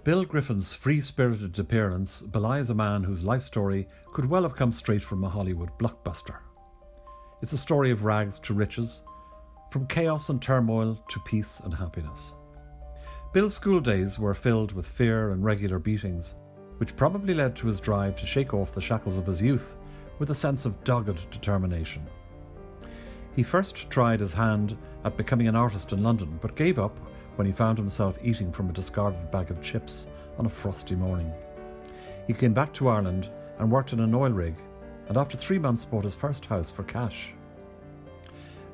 Bill Griffin's free-spirited appearance belies a man whose life story could well have come straight from a Hollywood blockbuster. It's a story of rags to riches, from chaos and turmoil to peace and happiness. Bill's school days were filled with fear and regular beatings, which probably led to his drive to shake off the shackles of his youth with a sense of dogged determination. He first tried his hand at becoming an artist in London, but gave up when he found himself eating from a discarded bag of chips on a frosty morning. He came back to Ireland and worked in an oil rig, and after 3 months bought his first house for cash.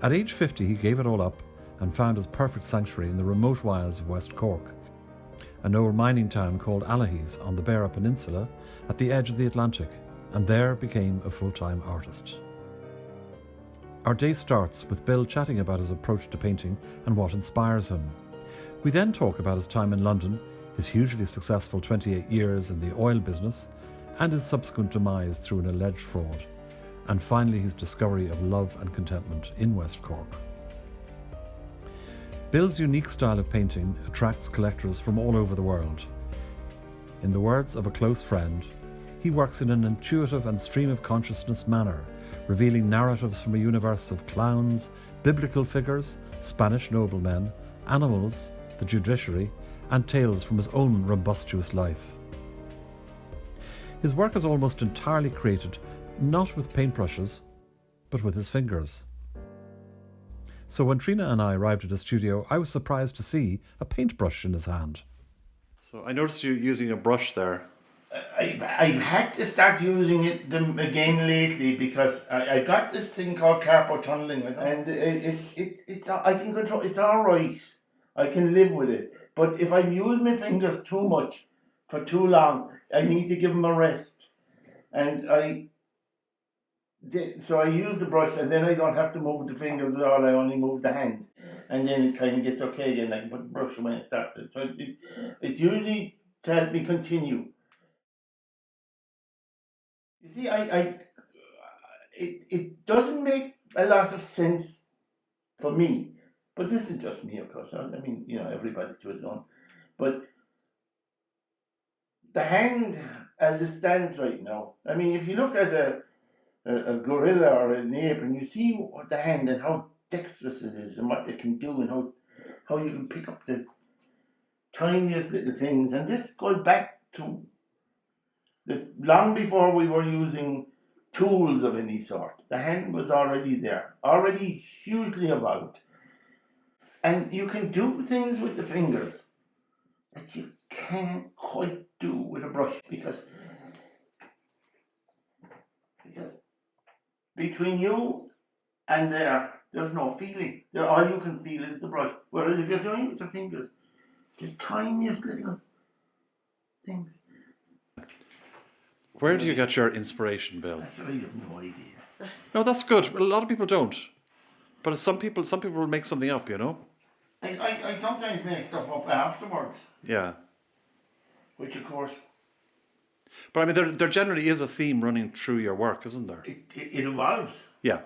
At age 50 he gave it all up and found his perfect sanctuary in the remote wilds of West Cork, an old mining town called Allihies on the Beara Peninsula at the edge of the Atlantic, and there became a full-time artist. Our day starts with Bill chatting about his approach to painting and what inspires him. We then talk about his time in London, his hugely successful 28 years in the oil business, and his subsequent demise through an alleged fraud, and finally his discovery of love and contentment in West Cork. Bill's unique style of painting attracts collectors from all over the world. In the words of a close friend, he works in an intuitive and stream-of-consciousness manner, revealing narratives from a universe of clowns, biblical figures, Spanish noblemen, animals, the judiciary, and tales from his own rumbustious life. His work is almost entirely created not with paintbrushes, but with his fingers. So when Trina and I arrived at his studio, I was surprised to see a paintbrush in his hand. So I noticed you using a brush there. I've had to start using them again lately because I got this thing called carpal tunneling, and it's I can control. It's all right. I can live with it. But if I use my fingers too much for too long, I need to give them a rest. And so I use the brush, and then I don't have to move the fingers at all. I only move the hand, and then it kind of gets okay again. I can put the brush when I started. So it usually to help me continue. You see, it doesn't make a lot of sense for me, but this is just me, of course. I mean, everybody to his own. But the hand, as it stands right now, I mean, if you look at a gorilla or an ape, and you see what the hand and how dexterous it is, and what they can do, and how you can pick up the tiniest little things, and this goes back to long before we were using tools of any sort. The hand was already there, already hugely evolved. And you can do things with the fingers that you can't quite do with a brush because between you and there's no feeling. All you can feel is the brush. Whereas if you're doing it with your fingers, the tiniest little things. Where do you get your inspiration, Bill? I have no idea. No, that's good. A lot of people don't. But some people will make something up, I sometimes make stuff up afterwards. Yeah. Which, of course... But I mean, there generally is a theme running through your work, isn't there? It evolves. Yeah.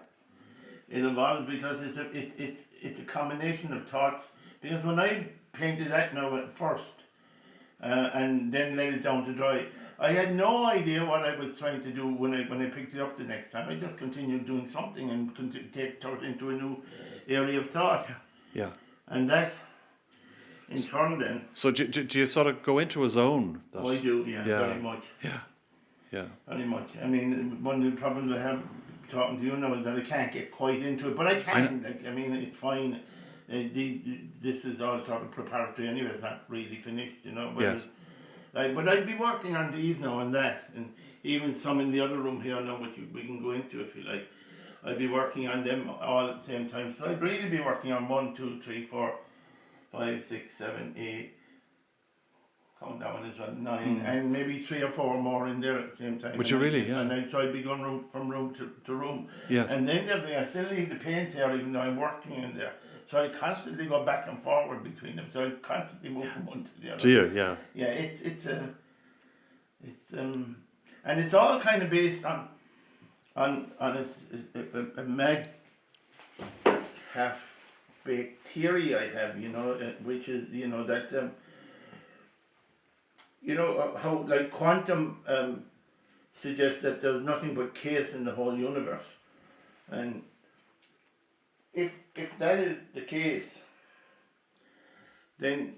It evolves because it's a combination of thoughts. Because when I painted that now at first, and then let it down to dry, I had no idea what I was trying to do when I picked it up the next time. I just continued doing something and take it into a new area of thought. Yeah. And that, in turn, then. So do you sort of go into a zone? Oh, I do, yeah, very much. Yeah. Very much. I mean, one of the problems I have talking to you now is that I can't get quite into it, but I can. I mean, it's fine. This is all sort of preparatory anyway. It's not really finished, But yes. But I'd be working on these now and that, and even some in the other room here now, which we can go into if you like. I'd be working on them all at the same time. So I'd really be working on 1, 2, 3, 4, 5, 6, 7, 8. Count that one as well, 9, and maybe 3 or 4 more in there at the same time. Would you really? Yeah. And so I'd be going from room to room. Yes. And then I still leave the paint here, even though I'm working in there. So I constantly go back and forward between them. So I constantly move from one to the other. Do you? Yeah. Yeah, and it's all kind of based on a mad half-baked theory I have, which is that you know, how like quantum suggests that there's nothing but chaos in the whole universe, and if that is the case, then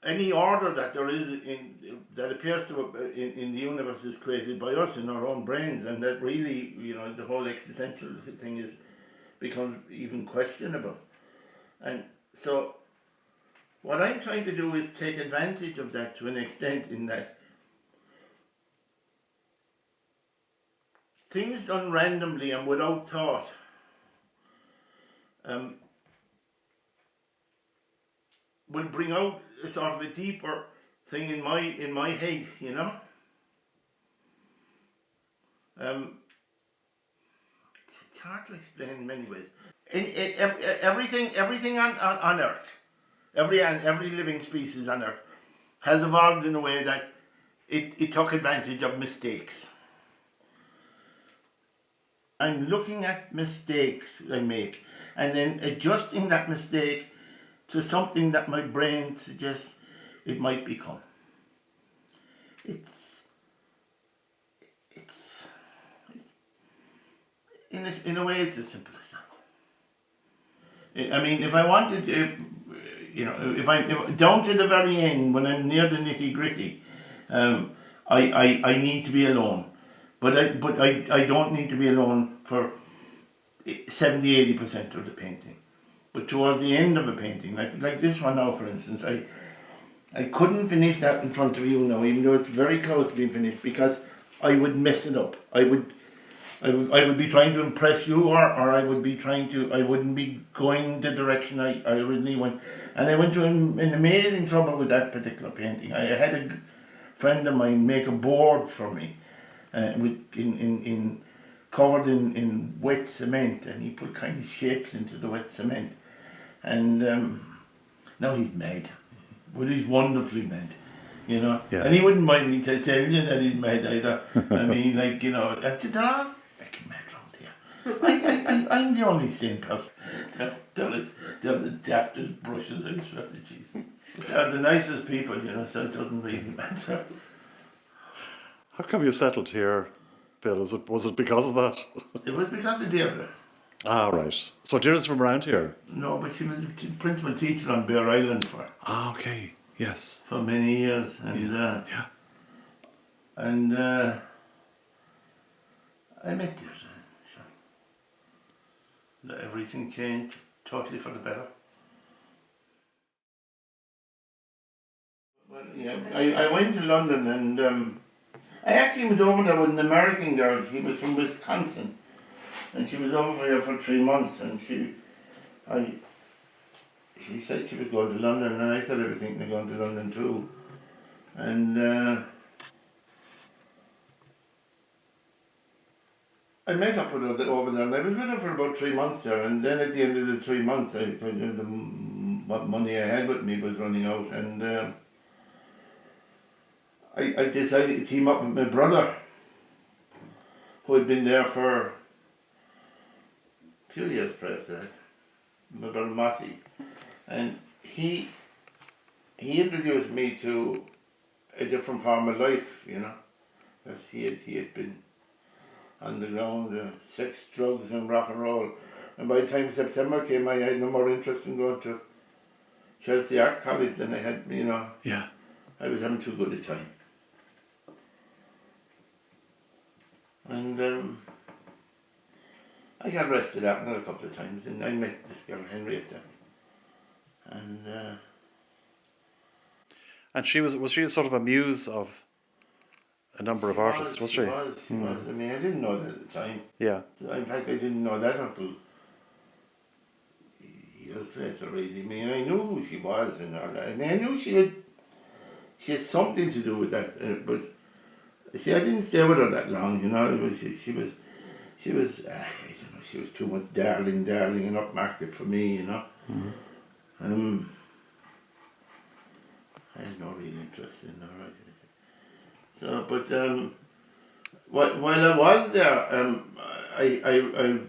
any order that there is in that appears to in the universe is created by us in our own brains, and that really, you know, the whole existential thing is becomes even questionable. And so what I'm trying to do is take advantage of that to an extent, in that things done randomly and without thought um, will bring out a sort of a deeper thing in my head, you know. Um, it's hard to explain in many ways. Everything on Earth, every living species on Earth has evolved in a way that it took advantage of mistakes. I'm looking at mistakes I make and then adjusting that mistake to something that my brain suggests it might become. It's in a way it's as simple as that. I mean, if I wanted to, you know, if down to the very end, when I'm near the nitty gritty, I need to be alone, but I don't need to be alone for 70-80% of the painting. But towards the end of a painting, like this one now, for instance, I couldn't finish that in front of you now, even though it's very close to being finished, because I would mess it up. I would be trying to impress you, or I would be trying to, I wouldn't be going the direction I originally went. And I went to an amazing trouble with that particular painting. I had a friend of mine make a board for me, covered in wet cement, and he put kind of shapes into the wet cement. And now he's mad, but he's wonderfully mad, you know. Yeah. And he wouldn't mind me telling you that he's mad either. I mean, like, you know, they're all fucking mad round here. I'm the only sane person. They're the daftest brushes I've swept the cheese. They're the nicest people, you know, so it doesn't really matter. How come you settled here, Bill? Was it because of that? It was because of Deirdre. Ah, right. So Deirdre's from around here? No, but she was the principal teacher on Bear Island okay. Yes. for many years. And Yeah. and I met Deirdre. So everything changed totally for the better. Well, yeah, I went to London, and I actually was over there with an American girl. She was from Wisconsin, and she was over here for 3 months, and she said she was going to London, and I said I was thinking of going to London too. And I met up with her over there, and I was with her for about 3 months there, and then at the end of the 3 months, what money I had with me was running out, and I decided to team up with my brother, who had been there for a few years prior to that, my brother Mossy, and he introduced me to a different form of life, you know, because he had been on the ground, sex, drugs and rock and roll, and by the time September came, I had no more interest in going to Chelsea Art College than I had, you know. Yeah. I was having too good a time. And I got arrested after that a couple of times, and I met this girl Henrietta, And she was she sort of a muse of a number of artists, was she? She was. I mean, I didn't know that at the time. Yeah. In fact, I didn't know that until years later, really. I mean, I knew who she was and all that. I mean, I knew she had something to do with that, but see, I didn't stay with her that long, you know. It was she was I don't know, she was too much darling and upmarket for me, you know. Mm-hmm. I had no real interest in her. So, but while I was there, I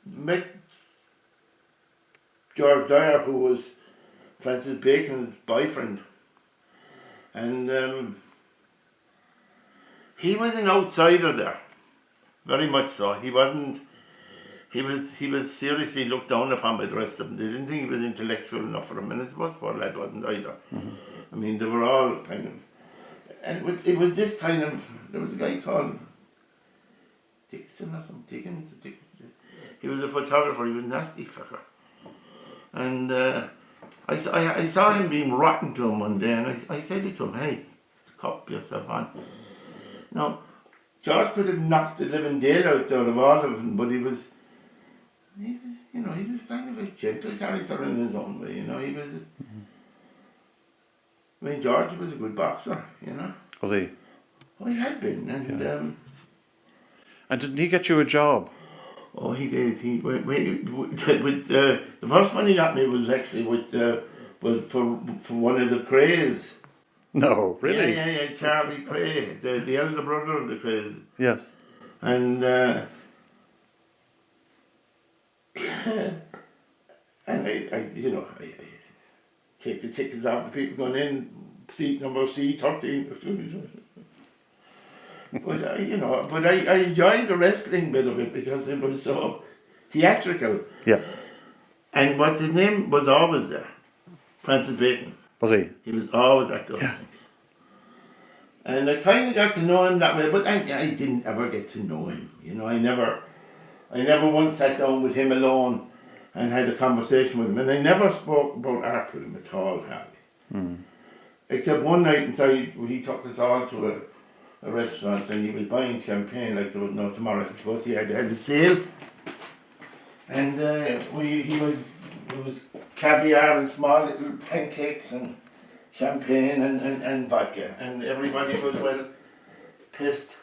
met George Dyer, who was Francis Bacon's boyfriend, And he was an outsider there, very much so. He wasn't. He was seriously looked down upon by the rest of them. They didn't think he was intellectual enough for them, and his first poor lad wasn't either. I mean, they were all kind of, and it was this kind of. There was a guy called Dixon or something. Dickens. He was a photographer. He was a nasty fucker, and I saw him being rotten to him one day, and I said to him, "Hey, cop yourself on." Now, George could have knocked the living daylight out of all of them, but he was kind of a gentle character in his own way, he was, I mean, George was a good boxer, Was he? Oh, he had been, and, And didn't he get you a job? Oh, he did, the first one he got me was actually was for one of the Crays. No, really? Yeah, Charlie Cray, the elder brother of the Crays. Yes. And and I take the tickets off the people going in, seat number C13. But I enjoyed the wrestling bit of it because it was so theatrical. Yeah. And what's his name was always there, Francis Bacon. Was he? He was always at those things. And I kind of got to know him that way, but I didn't ever get to know him. I never once sat down with him alone and had a conversation with him. And I never spoke about art with him at all, hardly. Except one night inside, he took us all to a restaurant and he was buying champagne like there was no tomorrow. Because he had a sale. And it was caviar and small little pancakes and champagne and vodka. And everybody was well pissed.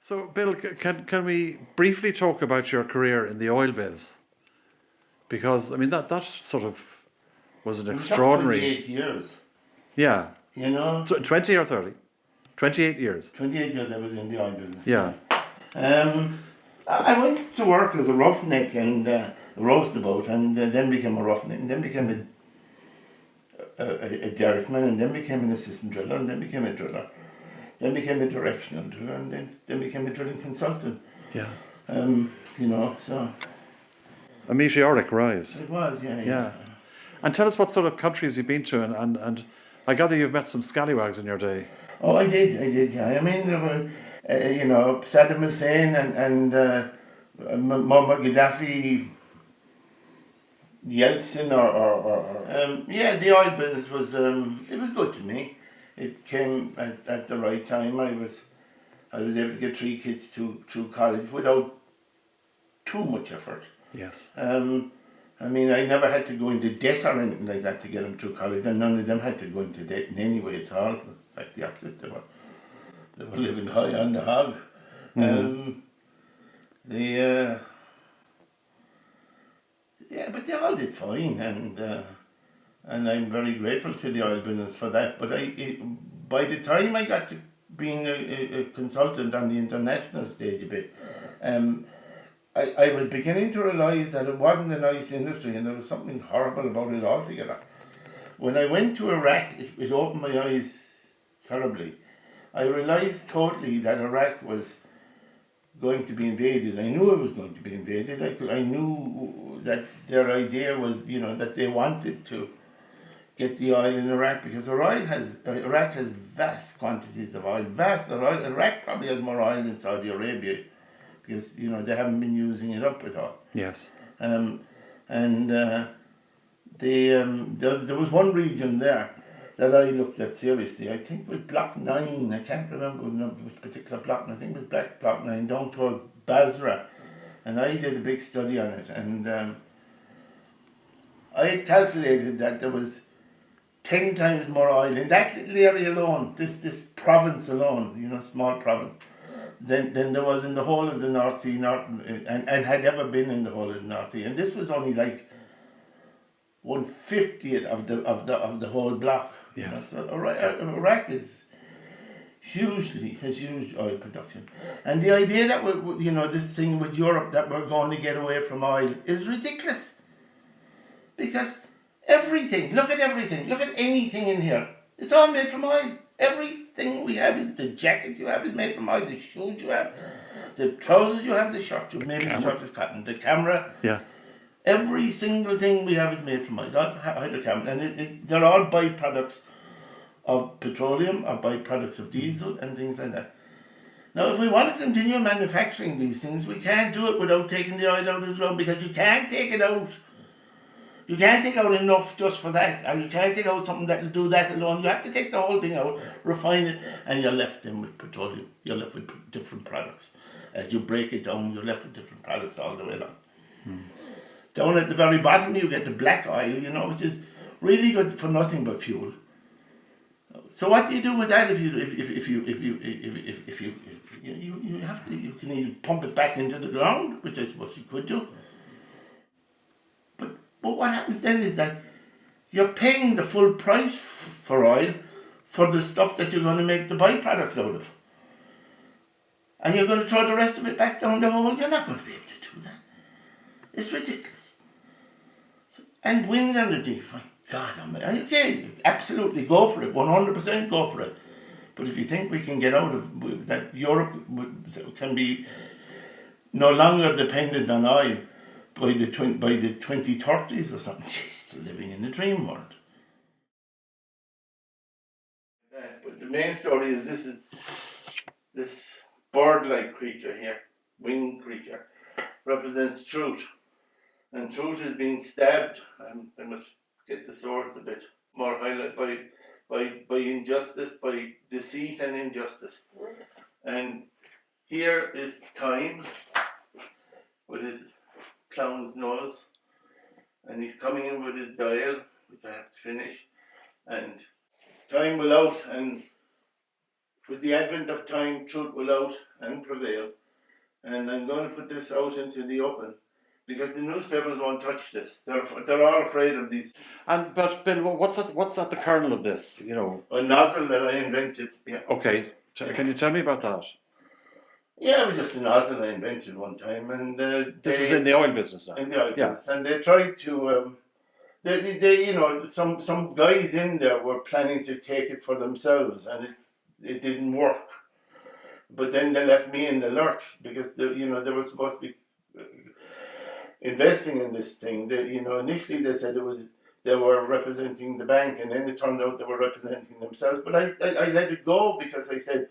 So, Bill, can we briefly talk about your career in the oil biz? Because, I mean, that sort of was an extraordinary... 28 years. Yeah. So 20 or 30? 28 years. 28 years I was in the oil business. Yeah. I went to work as a roughneck and a roastabout, and then became a roughneck, and then became a derrickman, and then became an assistant driller, and then became a driller. Then became a directional driller, and then became a drilling consultant. Yeah. So... A meteoric rise. It was, yeah. And tell us what sort of countries you've been to, and I gather you've met some scallywags in your day. Oh, I did, yeah. I mean, there were, Saddam Hussein and Muammar Gaddafi, Yeltsin, the oil business was, it was good to me. It came at the right time. I was able to get 3 kids through college without too much effort. Yes. I mean, I never had to go into debt or anything like that to get them through college, and none of them had to go into debt in any way at all. In fact, the opposite. They were living high on the hog. But they all did fine, and I'm very grateful to the oil business for that. But by the time I got to being a consultant on the international stage a bit, I was beginning to realise that it wasn't a nice industry, and there was something horrible about it altogether. When I went to Iraq, it opened my eyes terribly. I realised totally that Iraq was going to be invaded. I knew it was going to be invaded. I knew that their idea was, that they wanted to get the oil in Iraq, because Iraq has vast quantities of oil. Iraq probably has more oil than Saudi Arabia, because they haven't been using it up at all. Yes. There was one region there that I looked at seriously. I think it was Block 9. I can't remember which particular block. I think it was Block 9 down toward Basra, and I did a big study on it. And I had calculated that there was 10 times more oil in that little area alone. This province alone, small province. Than there was in the whole of the North Sea, and had ever been in the whole of the North Sea, and this was only like 1/50th of the whole block. Yes. So Iraq has huge oil production, and the idea that this thing with Europe that we're going to get away from oil is ridiculous, because Everything. Look at everything. Look at anything in here. It's all made from oil. Everything we have, the jacket you have is made from oil. The shoes you have, the trousers you have, the shirt you have. Maybe the shirt is cotton. The camera. Yeah. Every single thing we have is made from oil. Hydrocarbon. And they're all byproducts of petroleum or byproducts of diesel and things like that. Now, if we want to continue manufacturing these things, we can't do it without taking the oil out of the ground, because you can't take it out. You can't take out enough just for that, and you can't take out something that will do that alone. You have to take the whole thing out, refine it, and you're left then with petroleum. You're left with different products. As you break it down, you're left with different products all the way along. Down at the very bottom, you get the black oil, which is really good for nothing but fuel. So what do you do with that if you have to? You can either pump it back into the ground, which I suppose you could do. But what happens then is that you're paying the full price for oil for the stuff that you're going to make the byproducts out of. And you're going to throw the rest of it back down the hole. You're not going to be able to do that. It's ridiculous. And wind energy, my God, okay, absolutely go for it, 100% go for it. But if you think we can get out of that, Europe can be no longer dependent on oil by the 2030s or something, just living in the dream world. But the main story is this bird-like creature here, winged creature, represents truth. And truth is being stabbed. I must get the swords a bit more highlight by injustice, by deceit and injustice. And here is time with his clown's nose, and he's coming in with his dial, which I have to finish, and time will out, and with the advent of time, truth will out and prevail. And I'm going to put this out into the open, because the newspapers won't touch this. They're all afraid of these. But Bill, what's at the kernel of this? A nozzle that I invented. Yeah. Okay, can you tell me about that? Yeah, it was just a nozzle I invented one time, and this is in the oil business now. In the oil business, and they tried to. Some guys in there were planning to take it for themselves, and it didn't work. But then they left me in the lurch, because they were supposed to be investing in this thing. Initially they said they were representing the bank, and then it turned out they were representing themselves. But I let it go, because I said,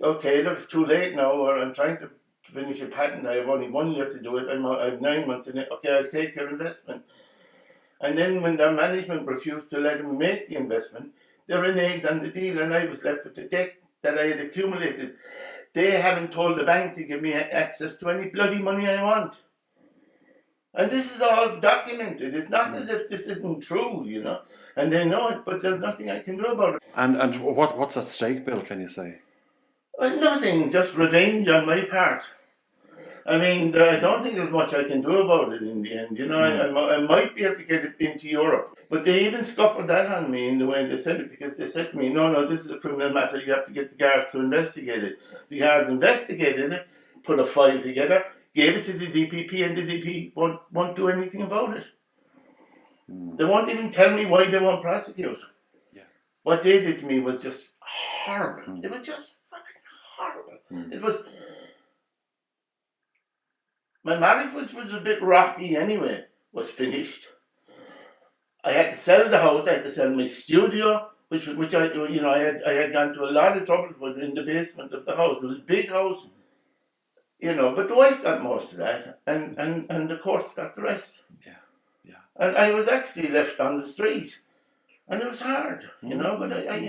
okay, look, it's too late now, or I'm trying to finish a patent. I have only 1 year to do it. I have 9 months in it. Okay, I'll take your investment. And then when their management refused to let them make the investment, they reneged on the deal, and I was left with the debt that I had accumulated. They haven't told the bank to give me access to any bloody money I want. And this is all documented. It's not as if this isn't true, and they know it, but there's nothing I can do about it. And what's at stake, Bill, can you say? Well, nothing, just revenge on my part. I mean, I don't think there's much I can do about it in the end. I might be able to get it into Europe. But they even scuppered that on me in the way they said it, because they said to me, no, this is a criminal matter. You have to get the guards to investigate it. The guards investigated it, put a file together, gave it to the DPP, and the DPP won't do anything about it. They won't even tell me why they won't prosecute. Yeah. What they did to me was just horrible. It was just fucking horrible. It was... My marriage, which was a bit rocky anyway, was finished. I had to sell the house. I had to sell my studio, which I had gone to a lot of trouble with in the basement of the house. It was a big house, but the wife got most of that, and the courts got the rest. Yeah. And I was actually left on the street, and it was hard, But I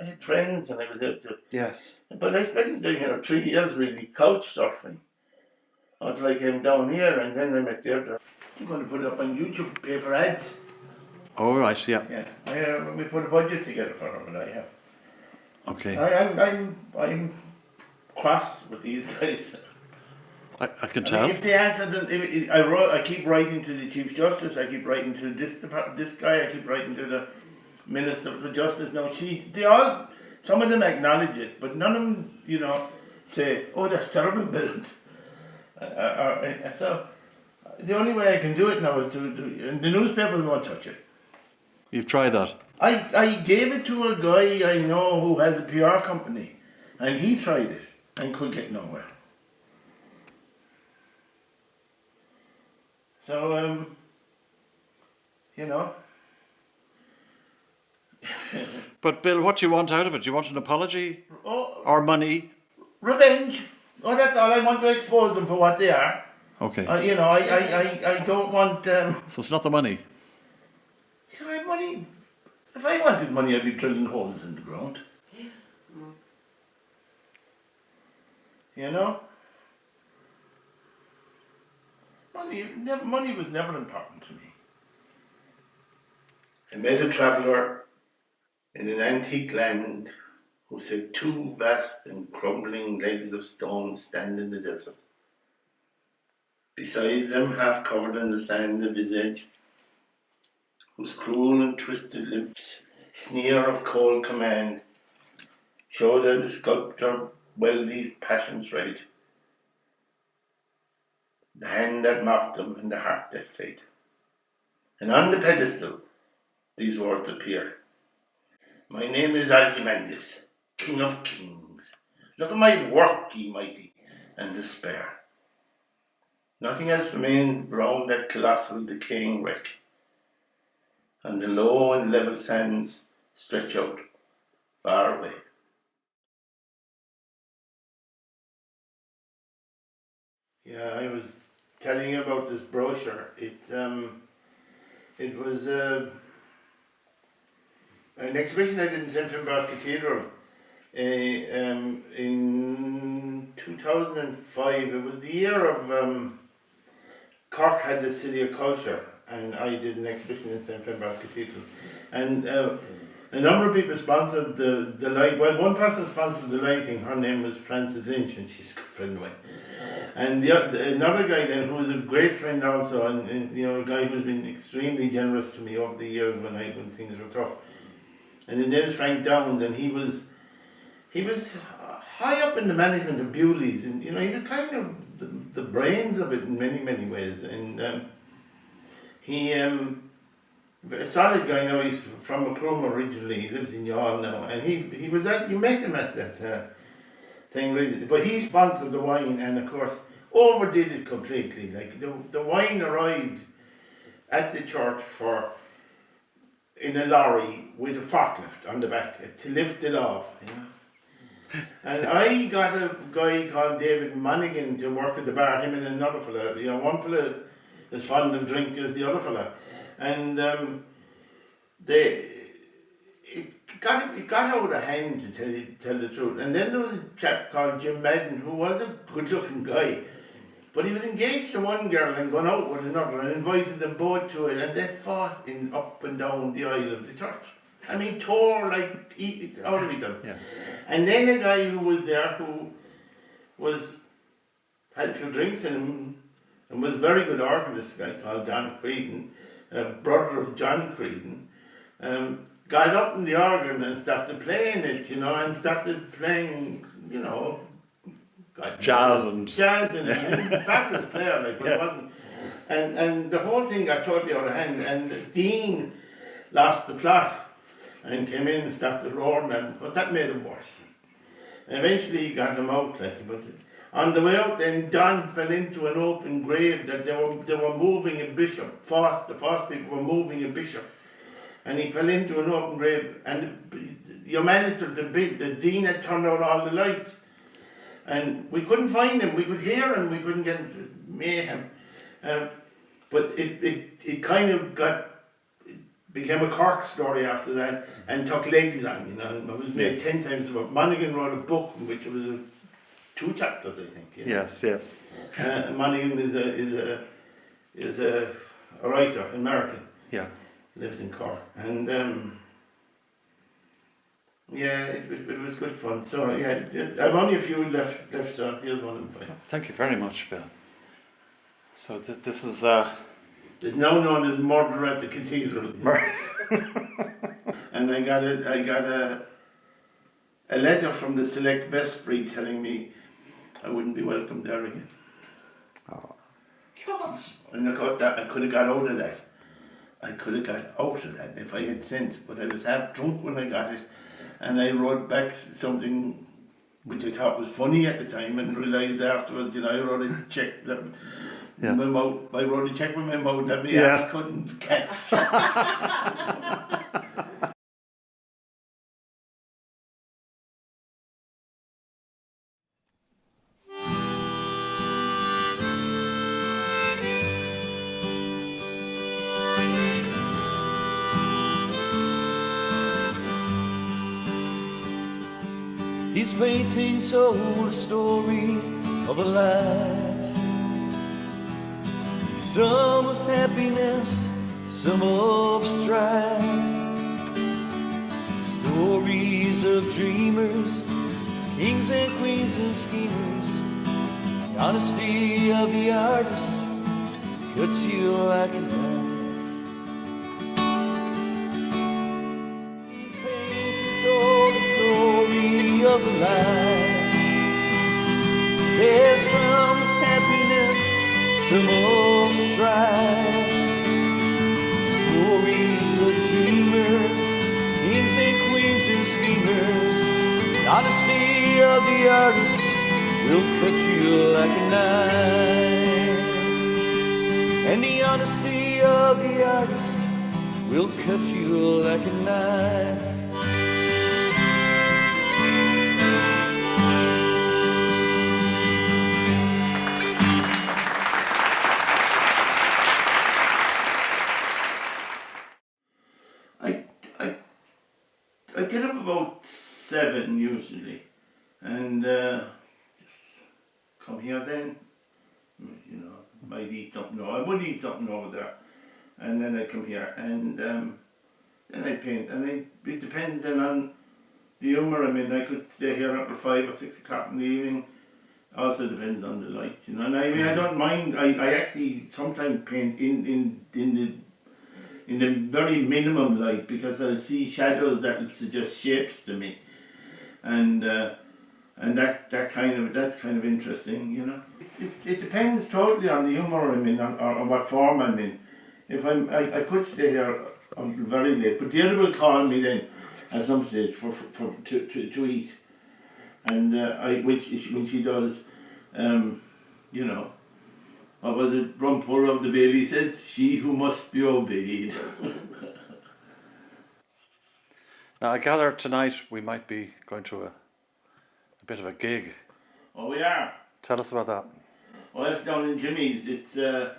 had friends, and I was able to. Yes. But I spent 3 years really couch surfing, until I came down here, and then I met Deirdre. I'm going to put it up on YouTube, pay for ads. Oh, right, yeah. Yeah, we put a budget together for her, but I have. Okay. I'm cross with these guys. I can tell. If they answer them, I keep writing to the Chief Justice, I keep writing to this guy, I keep writing to the Minister for Justice. Now, some of them acknowledge it, but none of them, say, oh, that's terrible, Bill. So the only way I can do it now is and the newspapers won't touch it. You've tried that. I gave it to a guy I know who has a PR company, and he tried it and could get nowhere. So, you know. But Bill, what do you want out of it? Do you want an apology Oh, or money? revenge. Oh, that's all. I want to expose them for what they are. Okay. You know, I don't want. So it's not the money. Should I have money? If I wanted money, I'd be drilling holes in the ground. You know? Money was never important to me. I met a traveller in an antique land who said two vast and crumbling legs of stone stand in the desert. Beside them, half covered in the sand, a visage whose cruel and twisted lips, sneer of cold command, show that the sculptor well these passions read. The hand that mocked them and the heart that fed. And on the pedestal, these words appear. My name is Ozymandias, King of Kings. Look at my work, ye mighty, and despair. Nothing else remained round that colossal decaying wreck, and the low and level sands stretch out far away. Yeah, I was telling you about this brochure. It was an exhibition I did in St. Finbarr's Cathedral in 2005. It was the year of Cork had the City of Culture, and I did an exhibition in St. Finbarr's Cathedral. And a number of people sponsored the light. Well, one person sponsored the lighting. Her name was Frances Lynch, and she's a good friend of mine. And another guy then, who was a great friend also, and you know, a guy who's been extremely generous to me over the years when things were tough. And his name was Frank Downs, and he was high up in the management of Bewley's, and you know, he was kind of the brains of it in many ways. And he a solid guy now. He's from Macroom originally. He lives in Youghal now, and he was at, you met him at that thing recently. But he sponsored the wine, and of course overdid it completely. Like the wine arrived at the church in a lorry with a forklift on the back to lift it off. You know? And I got a guy called David Monaghan to work at the bar, him and another fella. You know, one fella as fond of drink as the other fella. And it got out of hand, to tell the truth. And then there was a chap called Jim Madden, who was a good looking guy, but he was engaged to one girl and gone out with another, and invited them both to it, and they fought up and down the aisle of the church. I mean, tore like out of each other. Yeah. And then a guy who was there, who had a few drinks in him and was a very good organist, a guy called Don Creedon, brother of John Creedon, got up in the organ and started playing it, you know, and started playing, you know, jazz and a fabulous player, like, but it wasn't. And the whole thing got totally out of hand, and the Dean lost the plot and came in and started roaring at him, because that made it worse. And eventually he got him out, like, but on the way out then, Don fell into an open grave that they were moving a bishop. The Foss people were moving a bishop, and he fell into an open grave, and your manager, the Dean, had turned out all the lights, and we couldn't find him. We could hear him, we couldn't get mayhem. But it kind of became a Cork story after that, and took legs on, you know. It was made 10 times over. Monaghan wrote a book in which it was 2 chapters, I think. You know? Yes. Monaghan is a writer, American. Yeah. Lives in Cork, and it was good fun. So yeah, I've only a few left. So here's one of them for you. Thank you very much, Bill. So this is it's now known as Murder at the Cathedral. And I got a letter from the Select Vestry telling me I wouldn't be welcome there again. Oh. Gosh. And of course that I could have got out of that. I could have got out of that if I had sense, but I was half drunk when I got it, and I wrote back something which I thought was funny at the time, and realised afterwards, I wrote a check that my mouth. I wrote a check with my mouth that my ass couldn't catch. These paintings told a story of a life, some of happiness, some of strife. Stories of dreamers, kings and queens and schemers. The honesty of the artist cuts you like a knife. These paintings told a story of a life. There's some of happiness, some of strife. Stories of dreamers, kings and queens and schemers. The honesty of the artist will cut you like a knife. And the honesty of the artist will cut you like a knife. I get up about 7 usually, and just come here then. Might eat something. I would eat something over there, and then I come here, and then I paint. And it depends then on the humour I'm in. I could stay here until 5 or 6 o'clock in the evening. Also depends on the light, And I mean, I don't mind. I actually sometimes paint in the very minimum light, because I'll see shadows that will suggest shapes to me, and that's kind of interesting, It depends totally on the humour I'm in, or what form I'm in. If I could stay here until very late, but the other will call me then at some stage to eat, and when she does, what was it? Rumpur of the Bailey said, "She who must be obeyed." Now, I gather tonight we might be going to a bit of a gig. Oh, we are. Tell us about that. Well, that's down in Jimmy's. It's the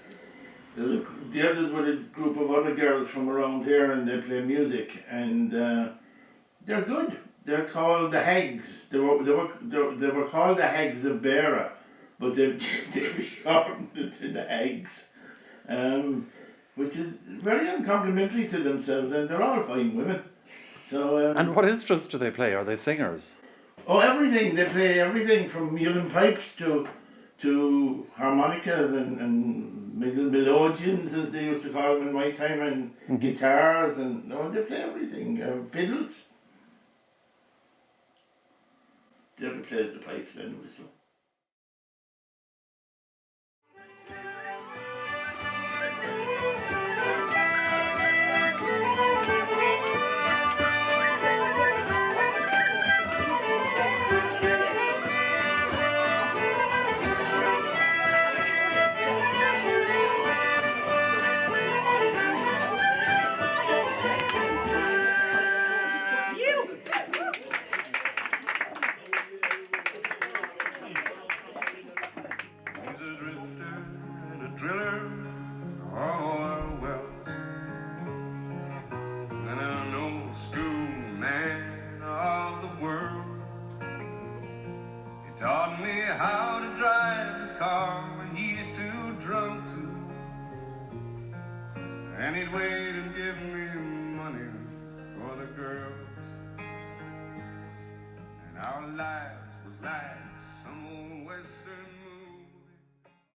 others with a group of other girls from around here, and they play music, and they're good. They're called the Hags. They were called the Hags of Beara, but they've shortened it to the Hags, which is very uncomplimentary to themselves, and they're all fine women. So. And what instruments do they play? Are they singers? Oh, everything. They play everything from uilleann pipes to harmonicas and melodeons, as they used to call them in my time, and guitars, and they play everything. Fiddles. The other plays the pipes and the whistle. Taught me how to drive his car when he's too drunk to, and he'd wait and give me money for the girls, and our lives